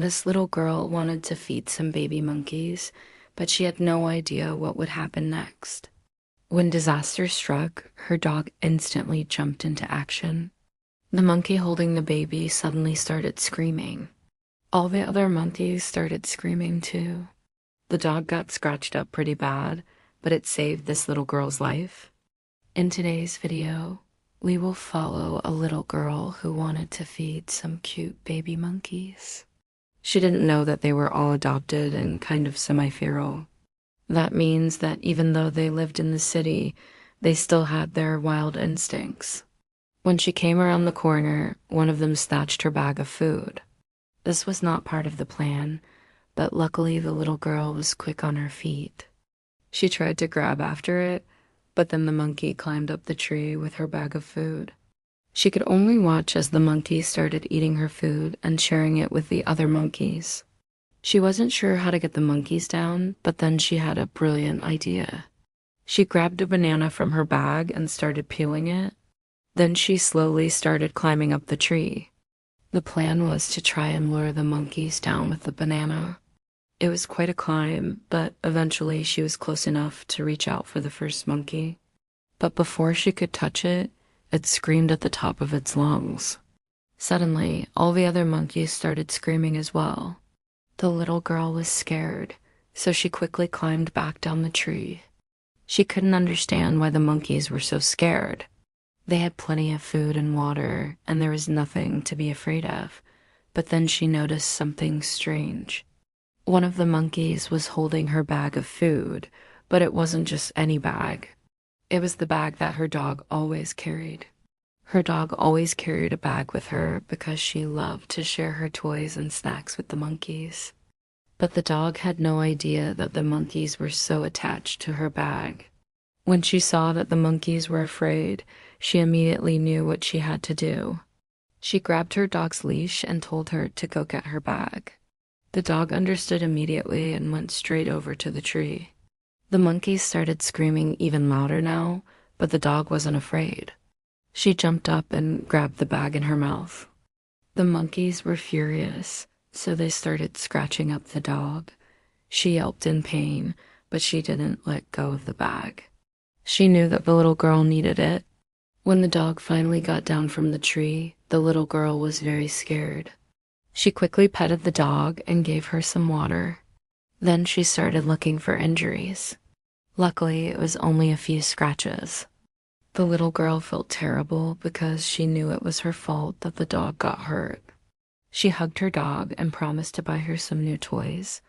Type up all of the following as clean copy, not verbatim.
This little girl wanted to feed some baby monkeys, but she had no idea what would happen next. When disaster struck, her dog instantly jumped into action. The monkey holding the baby suddenly started screaming. All the other monkeys started screaming too. The dog got scratched up pretty bad, but it saved this little girl's life. In today's video, we will follow a little girl who wanted to feed some cute baby monkeys. She didn't know that they were all adopted and kind of semi-feral. That means that even though they lived in the city, they still had their wild instincts. When she came around the corner, one of them snatched her bag of food. This was not part of the plan, but luckily the little girl was quick on her feet. She tried to grab after it, but then the monkey climbed up the tree with her bag of food. She could only watch as the monkey started eating her food and sharing it with the other monkeys. She wasn't sure how to get the monkeys down, but then she had a brilliant idea. She grabbed a banana from her bag and started peeling it. Then she slowly started climbing up the tree. The plan was to try and lure the monkeys down with the banana. It was quite a climb, but eventually she was close enough to reach out for the first monkey. But before she could touch it, it screamed at the top of its lungs. Suddenly, all the other monkeys started screaming as well. The little girl was scared, so she quickly climbed back down the tree. She couldn't understand why the monkeys were so scared. They had plenty of food and water, and there was nothing to be afraid of. But then she noticed something strange. One of the monkeys was holding her bag of food, but it wasn't just any bag. It was the bag that her dog always carried. Her dog always carried a bag with her because she loved to share her toys and snacks with the monkeys. But the dog had no idea that the monkeys were so attached to her bag. When she saw that the monkeys were afraid, she immediately knew what she had to do. She grabbed her dog's leash and told her to go get her bag. The dog understood immediately and went straight over to the tree. The monkeys started screaming even louder now, but the dog wasn't afraid. She jumped up and grabbed the bag in her mouth. The monkeys were furious, so they started scratching up the dog. She yelped in pain, but she didn't let go of the bag. She knew that the little girl needed it. When the dog finally got down from the tree, the little girl was very scared. She quickly petted the dog and gave her some water. Then she started looking for injuries. Luckily, it was only a few scratches. The little girl felt terrible because she knew it was her fault that the dog got hurt. She hugged her dog and promised to buy her some new toys.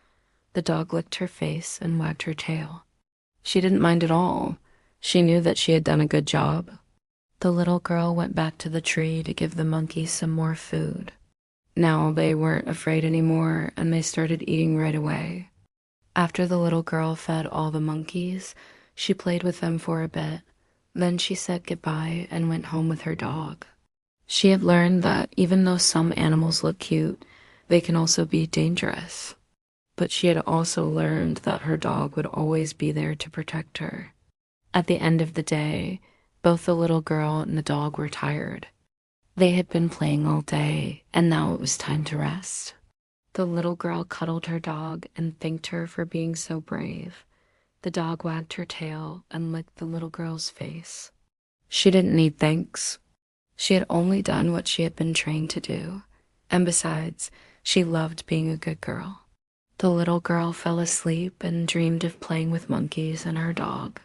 The dog licked her face and wagged her tail. She didn't mind at all. She knew that she had done a good job. The little girl went back to the tree to give the monkeys some more food. Now they weren't afraid anymore, and they started eating right away. After the little girl fed all the monkeys, she played with them for a bit. Then she said goodbye and went home with her dog. She had learned that even though some animals look cute, they can also be dangerous. But she had also learned that her dog would always be there to protect her. At the end of the day, both the little girl and the dog were tired. They had been playing all day, and now it was time to rest. The little girl cuddled her dog and thanked her for being so brave. The dog wagged her tail and licked the little girl's face. She didn't need thanks. She had only done what she had been trained to do, and besides, she loved being a good girl. The little girl fell asleep and dreamed of playing with monkeys and her dog.